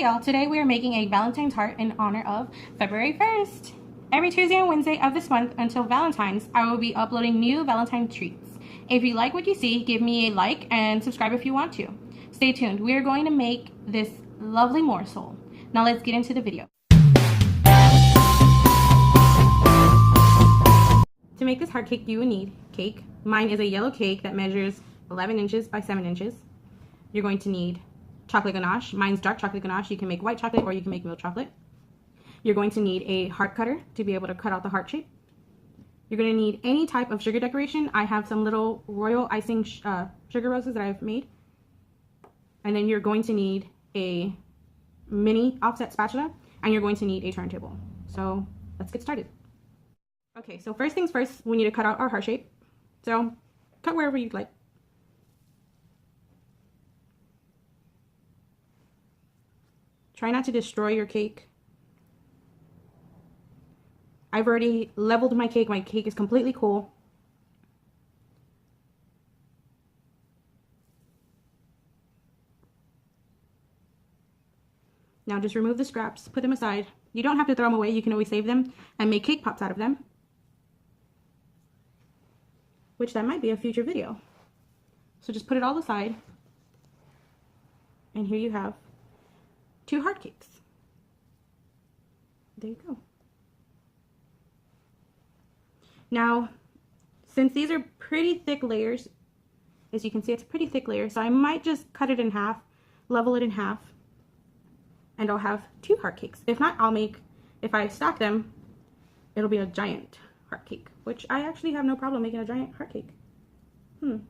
Hey y'all, today we are making a Valentine's heart in honor of February 1st. Every Tuesday and Wednesday of this month until Valentine's, I will be uploading new Valentine treats. If you like what you see, give me a like and subscribe if you want to. Stay tuned, we are going to make this lovely morsel. Now let's get into the video. To make this heart cake, you will need cake. Mine is a yellow cake that measures 11 inches by 7 inches. You're going to need chocolate ganache. Mine's dark chocolate ganache. You can make white chocolate or you can make milk chocolate. You're going to need a heart cutter to be able to cut out the heart shape. You're going to need any type of sugar decoration. I have some little royal icing sugar roses that I've made. And then you're going to need a mini offset spatula, and you're going to need a turntable. So let's get started. Okay, so first things first, we need to cut out our heart shape. So cut wherever you'd like. Try not to destroy your cake. I've already leveled my cake. My cake is completely cool. Now just remove the scraps, put them aside. You don't have to throw them away. You can always save them and make cake pops out of them, which that might be a future video. So just put it all aside. And here you have 2 heart cakes. There you go. Now, since these are pretty thick layers, as you can see, it's a pretty thick layer, so I might just cut it in half, level it in half, and I'll have 2 heart cakes. If not, if I stack them, it'll be a giant heart cake, which I actually have no problem making a giant heart cake. I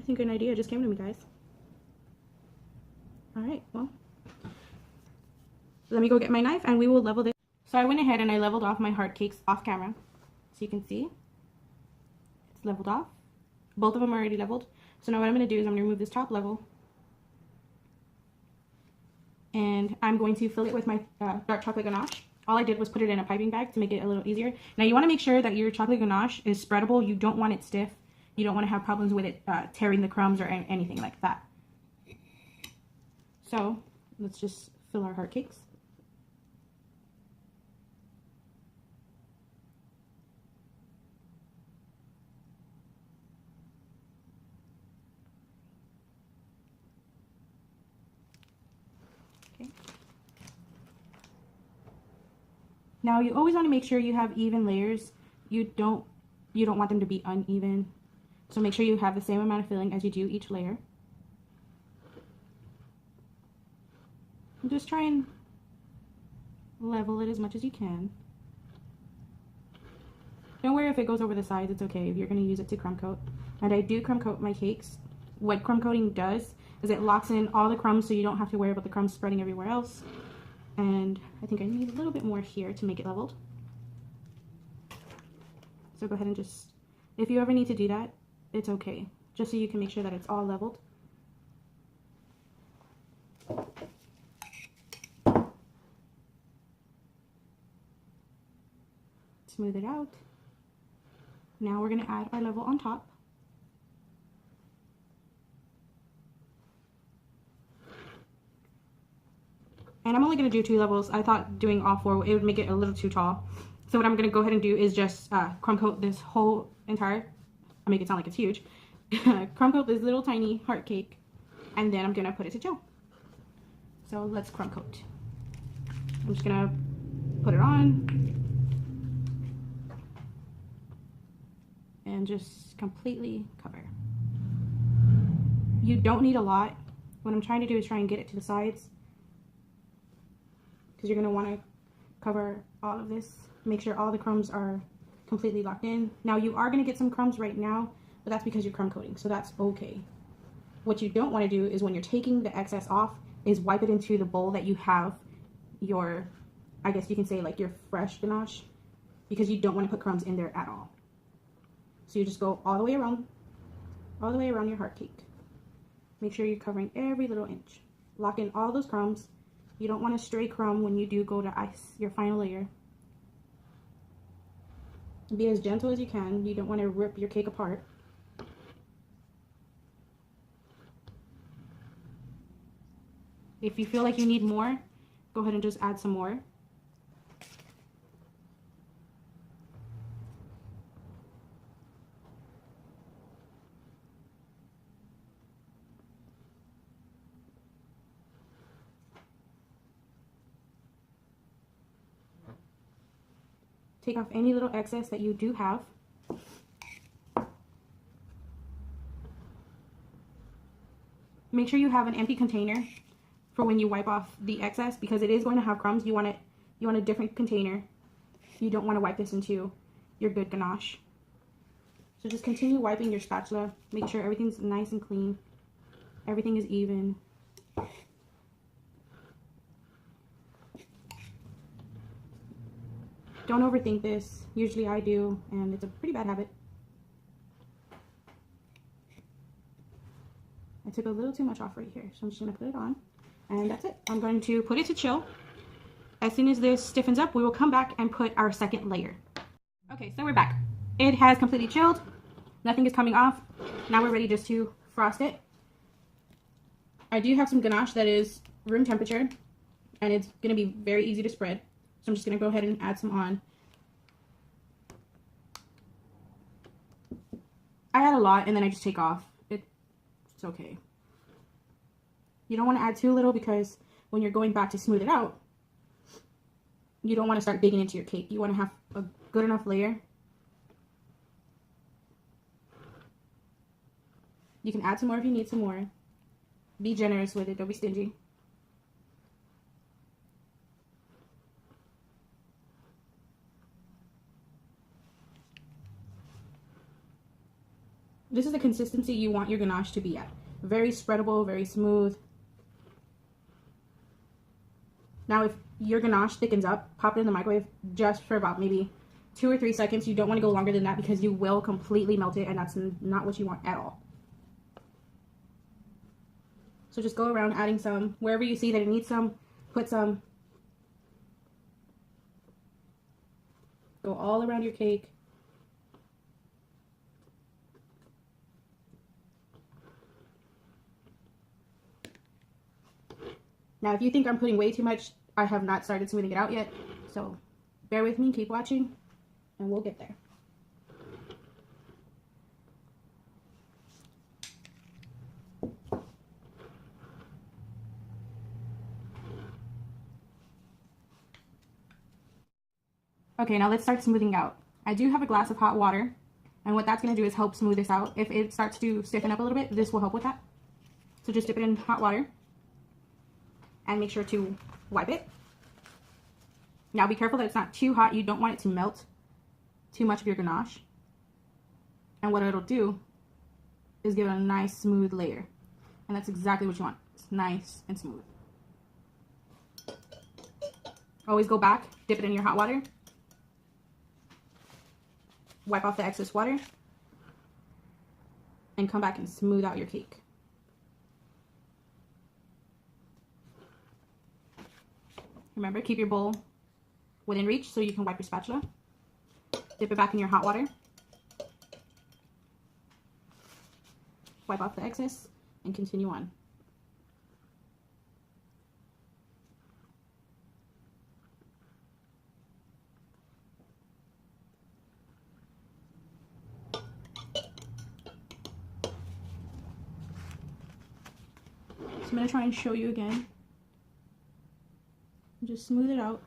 think an idea just came to me, guys. Alright, well, let me go get my knife and we will level this. So I went ahead and I leveled off my heart cakes off camera. So you can see, it's leveled off. Both of them are already leveled. So now what I'm going to do is I'm going to remove this top level. And I'm going to fill it with my dark chocolate ganache. All I did was put it in a piping bag to make it a little easier. Now you want to make sure that your chocolate ganache is spreadable. You don't want it stiff. You don't want to have problems with it tearing the crumbs or anything like that. So let's just fill our heart cakes. Okay. Now you always want to make sure you have even layers. You don't want them to be uneven. So make sure you have the same amount of filling as you do each layer. Just try and level it as much as you can. Don't worry if it goes over the sides, it's okay if you're going to use it to crumb coat. And I do crumb coat my cakes. What crumb coating does is it locks in all the crumbs so you don't have to worry about the crumbs spreading everywhere else. And I think I need a little bit more here to make it leveled. So go ahead and just, if you ever need to do that, it's okay. Just so you can make sure that it's all leveled. Smooth it out. Now we're going to add our level on top. And I'm only going to do 2 levels. I thought doing all 4, it would make it a little too tall. So what I'm going to go ahead and do is just crumb coat this whole entire, I make it sound like it's huge, crumb coat this little tiny heart cake, and then I'm going to put it to gel. So let's crumb coat. I'm just going to put it on. And just completely cover. You don't need a lot. What I'm trying to do is try and get it to the sides, because you're going to want to cover all of this. Make sure all the crumbs are completely locked in. Now you are going to get some crumbs right now, but that's because you're crumb coating, so that's okay. What you don't want to do is when you're taking the excess off is wipe it into the bowl that you have your, I guess you can say like your fresh ganache, because you don't want to put crumbs in there at all. So you just go all the way around your heart cake. Make sure you're covering every little inch. Lock in all those crumbs. You don't want a stray crumb when you do go to ice your final layer. Be as gentle as you can. You don't want to rip your cake apart. If you feel like you need more, go ahead and just add some more. Take off any little excess that you do have. Make sure you have an empty container for when you wipe off the excess, because it is going to have crumbs. You want a different container. You don't want to wipe this into your good ganache. So just continue wiping your spatula. Make sure everything's nice and clean. Everything is even. Don't overthink this. Usually I do, and it's a pretty bad habit. I took a little too much off right here, so I'm just going to put it on. And that's it. I'm going to put it to chill. As soon as this stiffens up, we will come back and put our second layer. Okay, so we're back. It has completely chilled. Nothing is coming off. Now we're ready just to frost it. I do have some ganache that is room temperature, and it's going to be very easy to spread. So I'm just going to go ahead and add some on. I add a lot, and then I just take off. It's okay. You don't want to add too little, because when you're going back to smooth it out, you don't want to start digging into your cake. You want to have a good enough layer. You can add some more if you need some more. Be generous with it. Don't be stingy. This is the consistency you want your ganache to be at. Very spreadable, very smooth. Now, if your ganache thickens up, pop it in the microwave just for about maybe 2 or 3 seconds. You don't want to go longer than that, because you will completely melt it, and that's not what you want at all. So just go around adding some. Wherever you see that it needs some, put some. Go all around your cake. Now, if you think I'm putting way too much, I have not started smoothing it out yet. So bear with me, keep watching, and we'll get there. Okay, now let's start smoothing out. I do have a glass of hot water, and what that's going to do is help smooth this out. If it starts to stiffen up a little bit, this will help with that. So just dip it in hot water, and make sure to wipe it. Now be careful that it's not too hot. You don't want it to melt too much of your ganache. And what it'll do is give it a nice smooth layer. And that's exactly what you want. It's nice and smooth. Always go back, dip it in your hot water. Wipe off the excess water. And come back and smooth out your cake. Remember, keep your bowl within reach so you can wipe your spatula. Dip it back in your hot water. Wipe off the excess and continue on. So I'm going to try and show you again. Just smooth it out.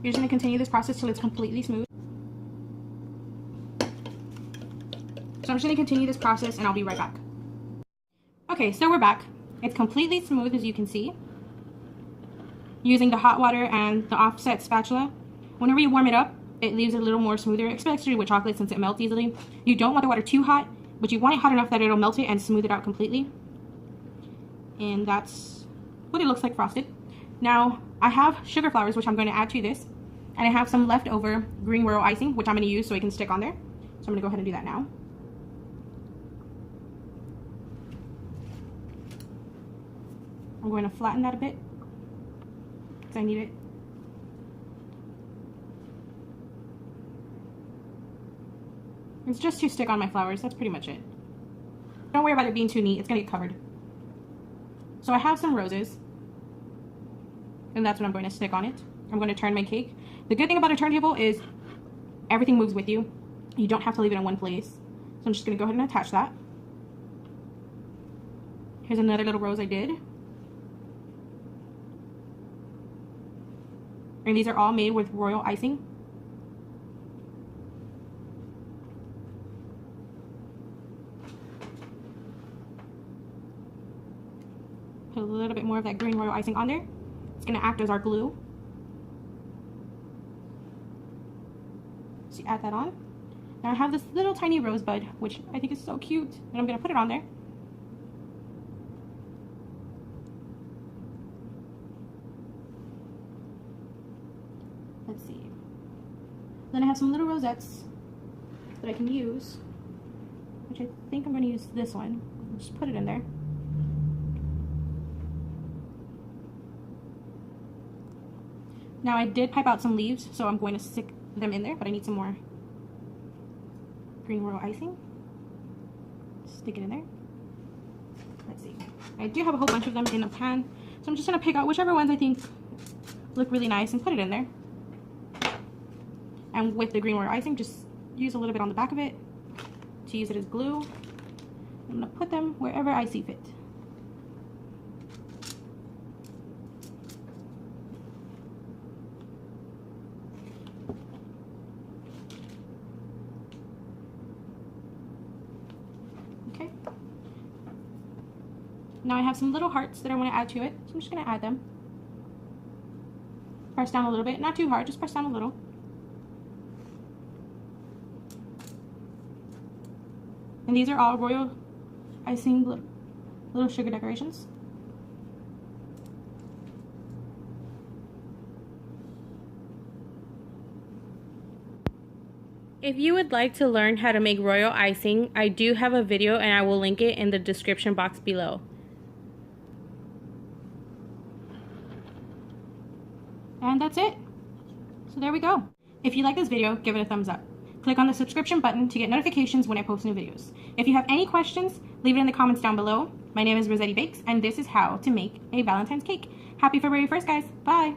You're just going to continue this process till it's completely smooth. So I'm just going to continue this process, and I'll be right back. Okay, so we're back. It's completely smooth, as you can see. Using the hot water and the offset spatula, whenever you warm it up, it leaves it a little more smoother, especially with chocolate since it melts easily. You don't want the water too hot, but you want it hot enough that it'll melt it and smooth it out completely. And that's what it looks like frosted. Now, I have sugar flowers, which I'm going to add to this. And I have some leftover green royal icing, which I'm going to use so it can stick on there. So I'm going to go ahead and do that now. I'm going to flatten that a bit, because I need it It's just to stick on my flowers. That's pretty much it. Don't worry about it being too neat. It's going to get covered. So I have some roses. And that's what I'm going to stick on it. I'm going to turn my cake. The good thing about a turntable is everything moves with you. You don't have to leave it in one place. So I'm just going to go ahead and attach that. Here's another little rose I did. And these are all made with royal icing. Put a little bit more of that green royal icing on there. It's going to act as our glue. So you add that on. Now I have this little tiny rosebud, which I think is so cute, and I'm going to put it on there. Let's see. Then I have some little rosettes that I can use, which I think I'm going to use this one. I'll just put it in there. Now I did pipe out some leaves, so I'm going to stick them in there, but I need some more green royal icing. Stick it in there. Let's see. I do have a whole bunch of them in a pan, so I'm just going to pick out whichever ones I think look really nice and put it in there. And with the green royal icing, just use a little bit on the back of it to use it as glue. I'm going to put them wherever I see fit. Okay. Now I have some little hearts that I want to add to it, so I'm just going to add them. Press down a little bit, not too hard, just press down a little. And these are all royal icing little sugar decorations. If you would like to learn how to make royal icing, I do have a video and I will link it in the description box below. And that's it. So there we go. If you like this video, give it a thumbs up. Click on the subscription button to get notifications when I post new videos. If you have any questions, leave it in the comments down below. My name is Rossetti Bakes, and this is how to make a Valentine's cake. Happy February 1st, guys. Bye.